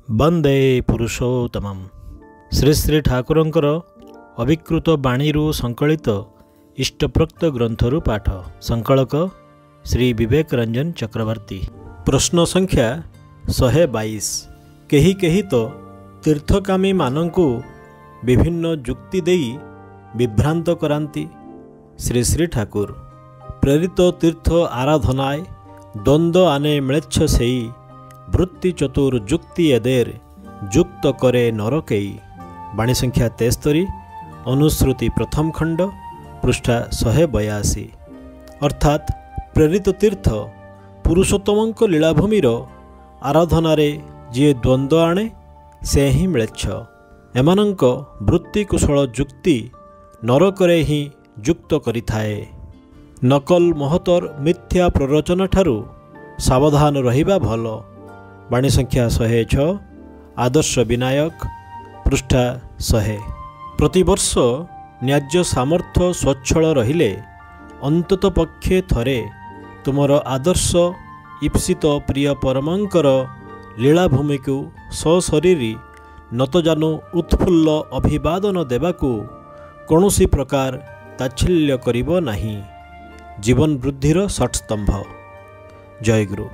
वंदे पुरुषोत्तमम। श्री श्री ठाकुरंकर अभिकृत बाणीरू संकलित इष्टप्रोक्त ग्रंथरु पाठ। संकलक श्री विवेक रंजन चक्रवर्ती। प्रश्न संख्या 122। केही केही तो तीर्थकामी मानंकु विभिन्न जुक्ति देई विभ्रांत करांती। श्री श्री ठाकुर। प्रेरित तीर्थ आराधनाय द्वंद्व आने म्लेच्छ सेई वृत्ति चतुर जुक्ति एदेर जुक्त करे नरकेई। बाणी संख्या 73 अनुश्रुति प्रथम खंड पृष्ठा 182। अर्थात प्रेरित तीर्थ पुरुषोत्तमंक लीलाभूमिर आराधनारे जी द्वंद्व आणे से ही म्लेच्छ। एमानंक वृत्ति कुशल जुक्ति नरकरे ही जुक्त करिथाए। नकल महतर मिथ्या प्ररोचन ठारू सावधान रहिबा भल। बाणी संख्या 106 आदर्श विनायक पृष्ठा 100। प्रतिवर्ष न्याज्य सामर्थ्य स्वच्छल रहिले अंतत पक्षे थरे तुमर आदर्श ईप्सित प्रिय परमंकर लीलाभूमि को सशरीरी नतजानु उत्फुल्ल अभिवादन देवाकू कौनसी प्रकार ताच्छल्य करिब नाही। जीवन वृद्धिर षट्स्तंभ। जय गुरु।